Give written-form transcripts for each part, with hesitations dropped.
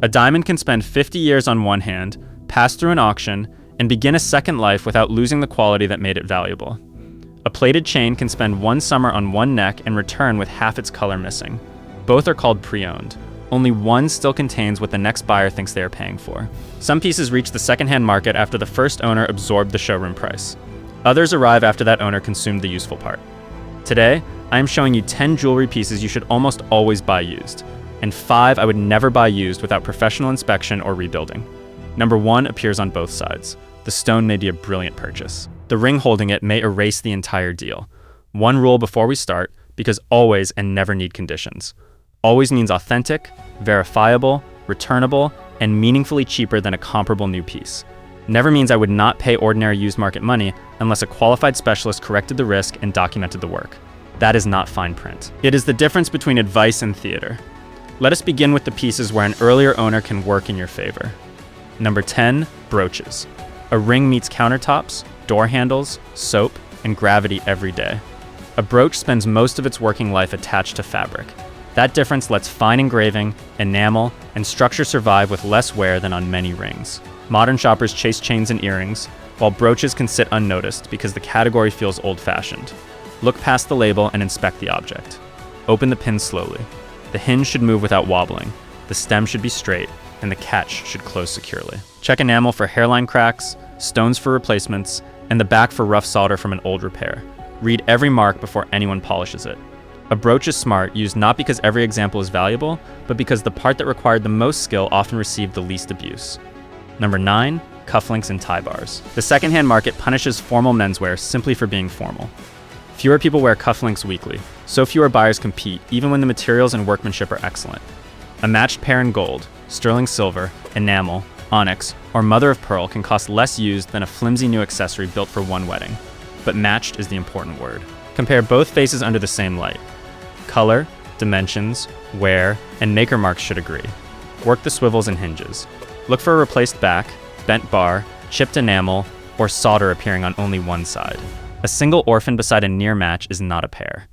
A diamond can spend 50 years on one hand, pass through an auction, and begin a second life without losing the quality that made it valuable. A plated chain can spend one summer on one neck and return with half its color missing. Both are called pre-owned. Only one still contains what the next buyer thinks they are paying for. Some pieces reach the secondhand market after the first owner absorbed the showroom price. Others arrive after that owner consumed the useful part. Today, I am showing you 10 jewelry pieces you should almost always buy used, and 5 I would never buy used without professional inspection or rebuilding. Number 1 appears on both sides. The stone may be a brilliant purchase. The ring holding it may erase the entire deal. One rule before we start, because always and never need conditions. Always means authentic, verifiable, returnable, and meaningfully cheaper than a comparable new piece. Never means I would not pay ordinary used market money unless a qualified specialist corrected the risk and documented the work. That is not fine print. It is the difference between advice and theater. Let us begin with the pieces where an earlier owner can work in your favor. Number 10, brooches. A ring meets countertops, door handles, soap, and gravity every day. A brooch spends most of its working life attached to fabric. That difference lets fine engraving, enamel, and structure survive with less wear than on many rings. Modern shoppers chase chains and earrings, while brooches can sit unnoticed because the category feels old-fashioned. Look past the label and inspect the object. Open the pin slowly. The hinge should move without wobbling, the stem should be straight, and the catch should close securely. Check enamel for hairline cracks, stones for replacements, and the back for rough solder from an old repair. Read every mark before anyone polishes it. A brooch is smart, used not because every example is valuable, but because the part that required the most skill often received the least abuse. Number 9, cufflinks and tie bars. The secondhand market punishes formal menswear simply for being formal. Fewer people wear cufflinks weekly, so fewer buyers compete, even when the materials and workmanship are excellent. A matched pair in gold, sterling silver, enamel, onyx, or mother of pearl can cost less used than a flimsy new accessory built for one wedding. But matched is the important word. Compare both faces under the same light. Color, dimensions, wear, and maker marks should agree. Work the swivels and hinges. Look for a replaced back, bent bar, chipped enamel, or solder appearing on only one side. A single orphan beside a near match is not a pair.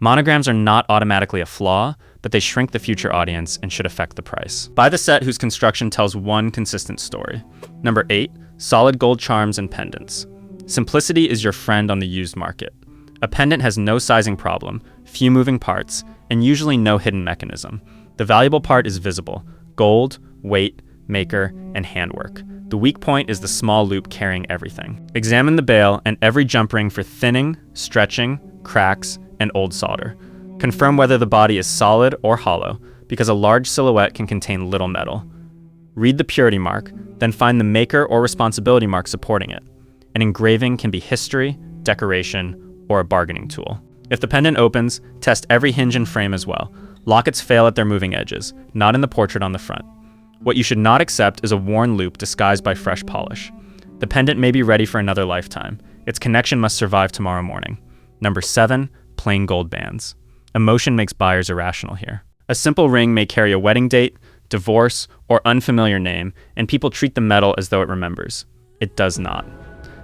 Monograms are not automatically a flaw, but they shrink the future audience and should affect the price. Buy the set whose construction tells one consistent story. Number 8, solid gold charms and pendants. Simplicity is your friend on the used market. A pendant has no sizing problem, few moving parts, and usually no hidden mechanism. The valuable part is visible: gold, weight, maker, and handwork. The weak point is the small loop carrying everything. Examine the bail and every jump ring for thinning, stretching, cracks, and old solder. Confirm whether the body is solid or hollow, because a large silhouette can contain little metal. Read the purity mark, then find the maker or responsibility mark supporting it. An engraving can be history, decoration, or a bargaining tool. If the pendant opens, test every hinge and frame as well. Lockets fail at their moving edges, not in the portrait on the front. What you should not accept is a worn loop disguised by fresh polish. The pendant may be ready for another lifetime. Its connection must survive tomorrow morning. Number 7, plain gold bands. Emotion makes buyers irrational here. A simple ring may carry a wedding date, divorce, or unfamiliar name, and people treat the metal as though it remembers. It does not.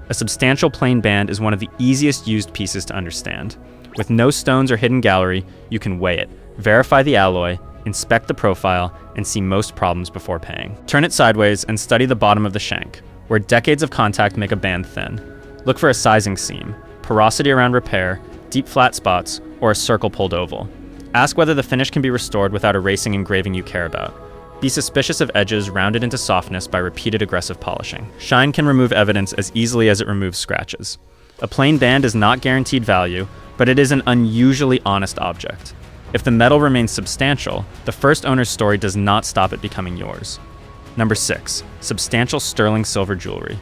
A substantial plain band is one of the easiest used pieces to understand. With no stones or hidden gallery, you can weigh it, verify the alloy, inspect the profile, and see most problems before paying. Turn it sideways and study the bottom of the shank, where decades of contact make a band thin. Look for a sizing seam, porosity around repair, deep flat spots, or a circle pulled oval. Ask whether the finish can be restored without erasing engraving you care about. Be suspicious of edges rounded into softness by repeated aggressive polishing. Shine can remove evidence as easily as it removes scratches. A plain band is not guaranteed value, but it is an unusually honest object. If the metal remains substantial, the first owner's story does not stop it becoming yours. Number 6, substantial sterling silver jewelry.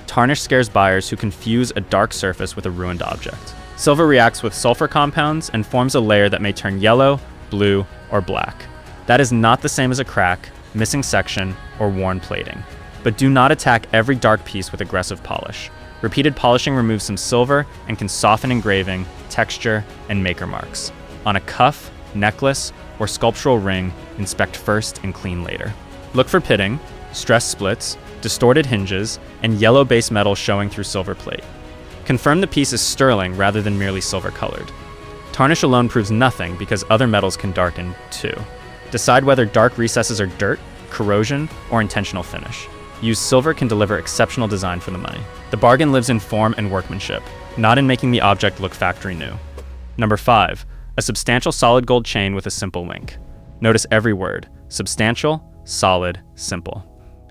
Tarnish scares buyers who confuse a dark surface with a ruined object. Silver reacts with sulfur compounds and forms a layer that may turn yellow, blue, or black. That is not the same as a crack, missing section, or worn plating. But do not attack every dark piece with aggressive polish. Repeated polishing removes some silver and can soften engraving, texture, and maker marks. On a cuff, necklace, or sculptural ring, inspect first and clean later. Look for pitting, stress splits, distorted hinges, and yellow base metal showing through silver plate. Confirm the piece is sterling rather than merely silver-colored. Tarnish alone proves nothing because other metals can darken too. Decide whether dark recesses are dirt, corrosion, or intentional finish. Used silver can deliver exceptional design for the money. The bargain lives in form and workmanship, not in making the object look factory new. Number 5, a substantial solid gold chain with a simple link. Notice every word: substantial, solid, simple.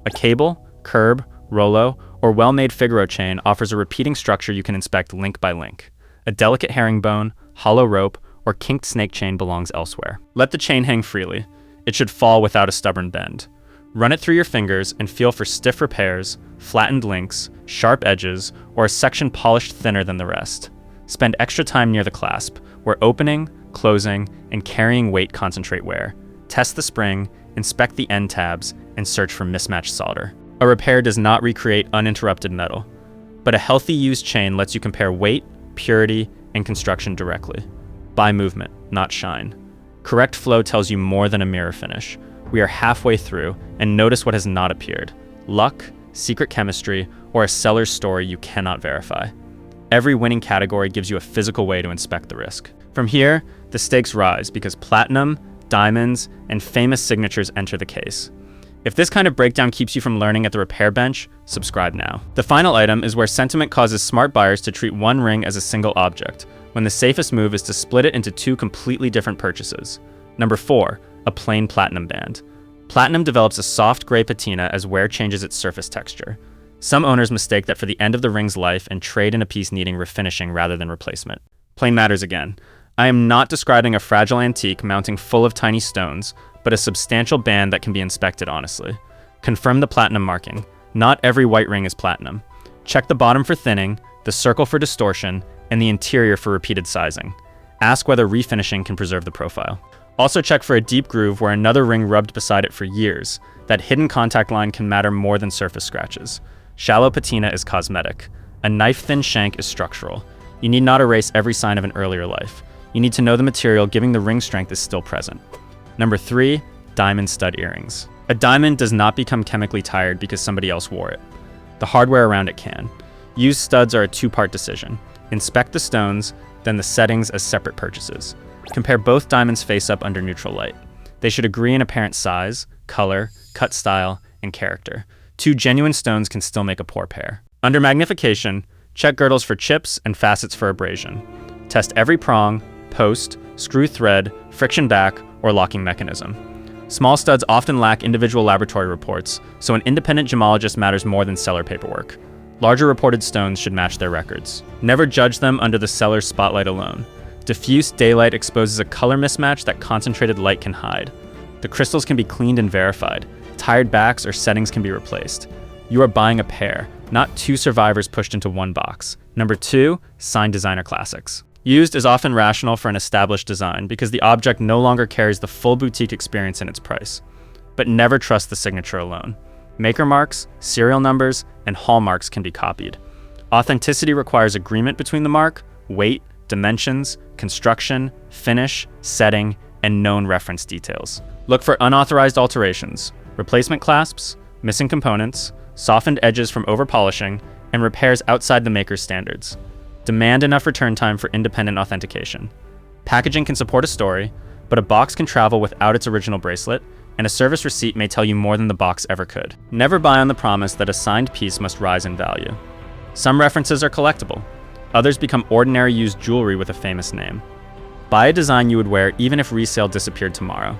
A cable, curb, Rollo, or well-made Figaro chain offers a repeating structure you can inspect link by link. A delicate herringbone, hollow rope, or kinked snake chain belongs elsewhere. Let the chain hang freely. It should fall without a stubborn bend. Run it through your fingers and feel for stiff repairs, flattened links, sharp edges, or a section polished thinner than the rest. Spend extra time near the clasp, where opening, closing, and carrying weight concentrate wear. Test the spring, inspect the end tabs, and search for mismatched solder. A repair does not recreate uninterrupted metal, but a healthy used chain lets you compare weight, purity, and construction directly. By movement, not shine. Correct flow tells you more than a mirror finish. We are halfway through, and notice what has not appeared: luck, secret chemistry, or a seller's story you cannot verify. Every winning category gives you a physical way to inspect the risk. From here, the stakes rise because platinum, diamonds, and famous signatures enter the case. If this kind of breakdown keeps you from learning at the repair bench, subscribe now. The final item is where sentiment causes smart buyers to treat one ring as a single object, when the safest move is to split it into two completely different purchases. Number 4, a plain platinum band. Platinum develops a soft gray patina as wear changes its surface texture. Some owners mistake that for the end of the ring's life and trade in a piece needing refinishing rather than replacement. Plain matters again. I am not describing a fragile antique mounting full of tiny stones, but a substantial band that can be inspected honestly. Confirm the platinum marking. Not every white ring is platinum. Check the bottom for thinning, the circle for distortion, and the interior for repeated sizing. Ask whether refinishing can preserve the profile. Also check for a deep groove where another ring rubbed beside it for years. That hidden contact line can matter more than surface scratches. Shallow patina is cosmetic. A knife-thin shank is structural. You need not erase every sign of an earlier life. You need to know the material giving the ring strength is still present. Number 3, diamond stud earrings. A diamond does not become chemically tired because somebody else wore it. The hardware around it can. Used studs are a two-part decision. Inspect the stones, then the settings as separate purchases. Compare both diamonds face up under neutral light. They should agree in apparent size, color, cut style, and character. Two genuine stones can still make a poor pair. Under magnification, check girdles for chips and facets for abrasion. Test every prong, post, screw thread, friction back, or locking mechanism. Small studs often lack individual laboratory reports, so an independent gemologist matters more than seller paperwork. Larger reported stones should match their records. Never judge them under the seller's spotlight alone. Diffuse daylight exposes a color mismatch that concentrated light can hide. The crystals can be cleaned and verified. Tired backs or settings can be replaced. You are buying a pair, not two survivors pushed into one box. Number 2, signed designer classics. Used is often rational for an established design because the object no longer carries the full boutique experience in its price. But never trust the signature alone. Maker marks, serial numbers, and hallmarks can be copied. Authenticity requires agreement between the mark, weight, dimensions, construction, finish, setting, and known reference details. Look for unauthorized alterations, replacement clasps, missing components, softened edges from over-polishing, and repairs outside the maker's standards. Demand enough return time for independent authentication. Packaging can support a story, but a box can travel without its original bracelet, and a service receipt may tell you more than the box ever could. Never buy on the promise that a signed piece must rise in value. Some references are collectible. Others become ordinary used jewelry with a famous name. Buy a design you would wear even if resale disappeared tomorrow.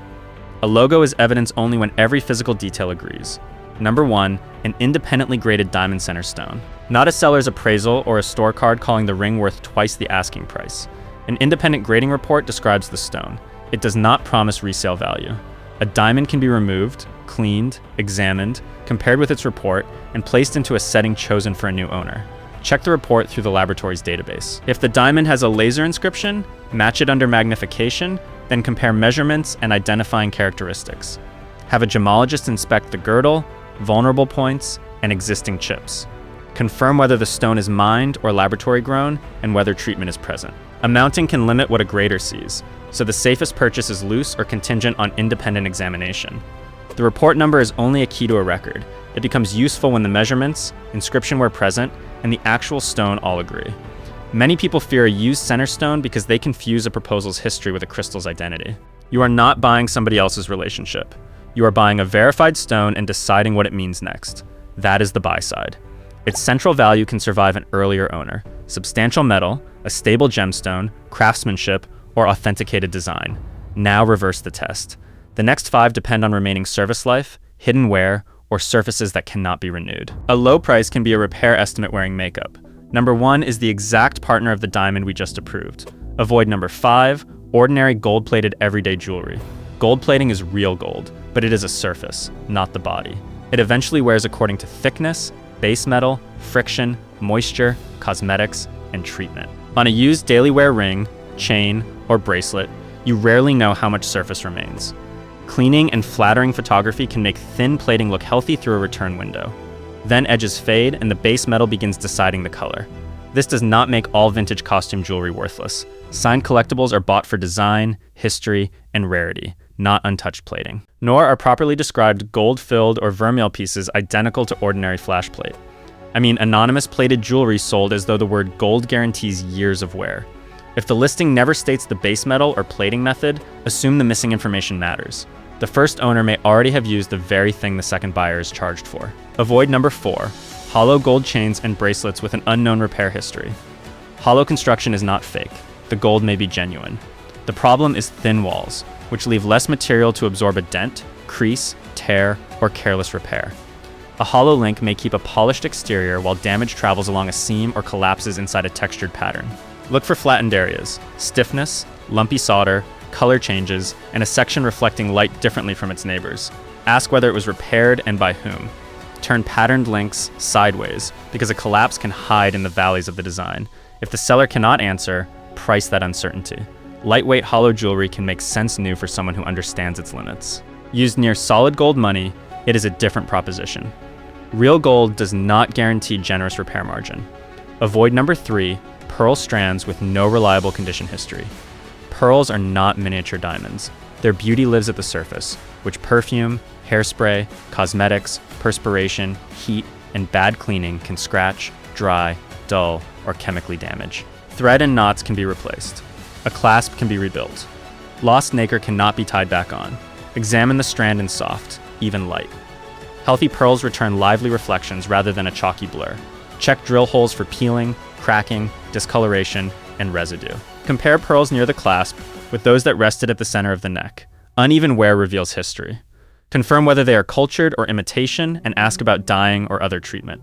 A logo is evidence only when every physical detail agrees. Number 1, an independently graded diamond center stone. Not a seller's appraisal or a store card calling the ring worth twice the asking price. An independent grading report describes the stone. It does not promise resale value. A diamond can be removed, cleaned, examined, compared with its report, and placed into a setting chosen for a new owner. Check the report through the laboratory's database. If the diamond has a laser inscription, match it under magnification, then compare measurements and identifying characteristics. Have a gemologist inspect the girdle, vulnerable points, and existing chips. Confirm whether the stone is mined or laboratory grown and whether treatment is present. A mounting can limit what a grader sees, so the safest purchase is loose or contingent on independent examination. The report number is only a key to a record. It becomes useful when the measurements, inscription where present, and the actual stone all agree. Many people fear a used center stone because they confuse a proposal's history with a crystal's identity. You are not buying somebody else's relationship. You are buying a verified stone and deciding what it means next. That is the buy side. Its central value can survive an earlier owner: substantial metal, a stable gemstone, craftsmanship, or authenticated design. Now reverse the test. The next 5 depend on remaining service life, hidden wear, or surfaces that cannot be renewed. A low price can be a repair estimate wearing makeup. Number 1 is the exact partner of the diamond we just approved. Avoid number 5, ordinary gold-plated everyday jewelry. Gold plating is real gold, but it is a surface, not the body. It eventually wears according to thickness, base metal, friction, moisture, cosmetics, and treatment. On a used daily wear ring, chain, or bracelet, you rarely know how much surface remains. Cleaning and flattering photography can make thin plating look healthy through a return window. Then edges fade and the base metal begins deciding the color. This does not make all vintage costume jewelry worthless. Signed collectibles are bought for design, history, and rarity, not untouched plating. Nor are properly described gold-filled or vermeil pieces identical to ordinary flash plate. I mean, anonymous plated jewelry sold as though the word gold guarantees years of wear. If the listing never states the base metal or plating method, assume the missing information matters. The first owner may already have used the very thing the second buyer is charged for. Avoid number 4, hollow gold chains and bracelets with an unknown repair history. Hollow construction is not fake. The gold may be genuine. The problem is thin walls, which leave less material to absorb a dent, crease, tear, or careless repair. A hollow link may keep a polished exterior while damage travels along a seam or collapses inside a textured pattern. Look for flattened areas, stiffness, lumpy solder, color changes, and a section reflecting light differently from its neighbors. Ask whether it was repaired and by whom. Turn patterned links sideways, because a collapse can hide in the valleys of the design. If the seller cannot answer, price that uncertainty. Lightweight hollow jewelry can make sense new for someone who understands its limits. Used near solid gold money, it is a different proposition. Real gold does not guarantee generous repair margin. Avoid number 3, pearl strands with no reliable condition history. Pearls are not miniature diamonds. Their beauty lives at the surface, which perfume, hairspray, cosmetics, perspiration, heat, and bad cleaning can scratch, dry, dull, or chemically damage. Thread and knots can be replaced. A clasp can be rebuilt. Lost nacre cannot be tied back on. Examine the strand in soft, even light. Healthy pearls return lively reflections rather than a chalky blur. Check drill holes for peeling, cracking, discoloration, and residue. Compare pearls near the clasp with those that rested at the center of the neck. Uneven wear reveals history. Confirm whether they are cultured or imitation and ask about dyeing or other treatment.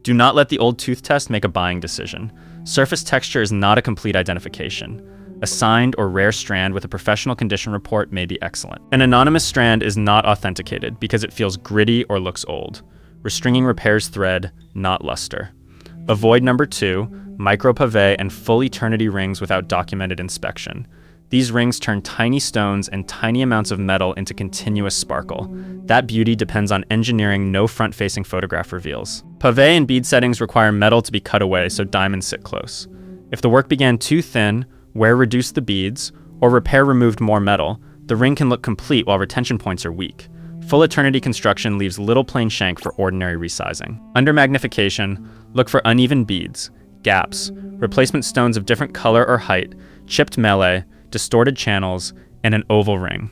Do not let the old tooth test make a buying decision. Surface texture is not a complete identification. A signed or rare strand with a professional condition report may be excellent. An anonymous strand is not authenticated because it feels gritty or looks old. Restringing repairs thread, not luster. Avoid number 2, micro pavé and full eternity rings without documented inspection. These rings turn tiny stones and tiny amounts of metal into continuous sparkle. That beauty depends on engineering no front-facing photograph reveals. Pavé and bead settings require metal to be cut away so diamonds sit close. If the work began too thin, wear reduced the beads, or repair removed more metal, the ring can look complete while retention points are weak. Full eternity construction leaves little plain shank for ordinary resizing. Under magnification, look for uneven beads, gaps, replacement stones of different color or height, chipped melee, distorted channels, and an oval ring.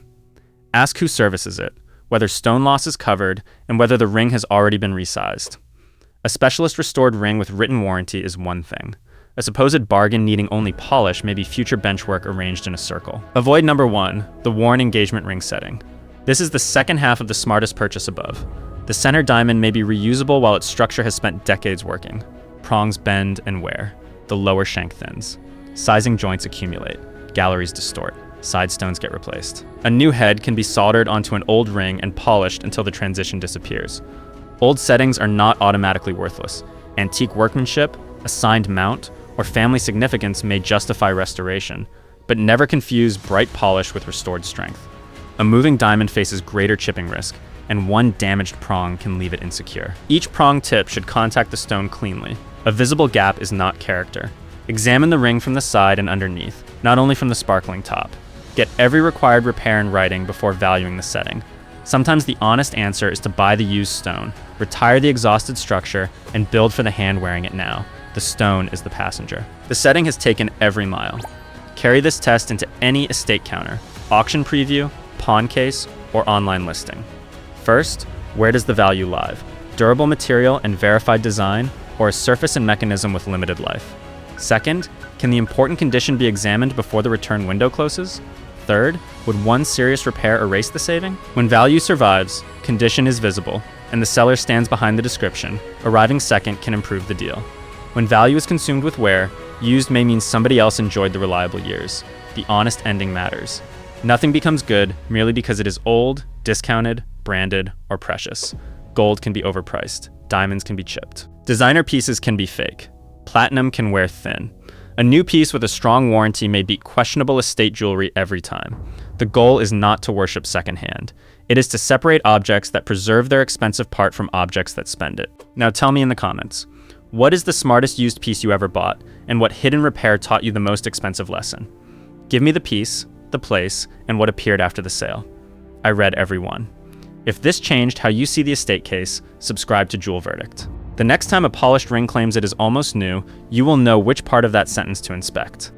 Ask who services it, whether stone loss is covered, and whether the ring has already been resized. A specialist restored ring with written warranty is one thing. A supposed bargain needing only polish may be future benchwork arranged in a circle. Avoid number 1, the worn engagement ring setting. This is the second half of the smartest purchase above. The center diamond may be reusable while its structure has spent decades working. Prongs bend and wear. The lower shank thins. Sizing joints accumulate. Galleries distort. Side stones get replaced. A new head can be soldered onto an old ring and polished until the transition disappears. Old settings are not automatically worthless. Antique workmanship, a signed mount, or family significance may justify restoration, but never confuse bright polish with restored strength. A moving diamond faces greater chipping risk, and one damaged prong can leave it insecure. Each prong tip should contact the stone cleanly. A visible gap is not character. Examine the ring from the side and underneath, not only from the sparkling top. Get every required repair in writing before valuing the setting. Sometimes the honest answer is to buy the used stone, retire the exhausted structure, and build for the hand wearing it now. The stone is the passenger. The setting has taken every mile. Carry this test into any estate counter, auction preview, pawn case, or online listing. First, where does the value lie? Durable material and verified design, or a surface and mechanism with limited life? Second, can the important condition be examined before the return window closes? Third, would one serious repair erase the saving? When value survives, condition is visible, and the seller stands behind the description, arriving second can improve the deal. When value is consumed with wear, used may mean somebody else enjoyed the reliable years. The honest ending matters. Nothing becomes good merely because it is old, discounted, branded, or precious. Gold can be overpriced. Diamonds can be chipped. Designer pieces can be fake. Platinum can wear thin. A new piece with a strong warranty may beat questionable estate jewelry every time. The goal is not to worship secondhand. It is to separate objects that preserve their expensive part from objects that spend it. Now tell me in the comments, what is the smartest used piece you ever bought, and what hidden repair taught you the most expensive lesson? Give me the piece, the place, and what appeared after the sale. I read every one. If this changed how you see the estate case, subscribe to Jewel Verdict. The next time a polished ring claims it is almost new, you will know which part of that sentence to inspect.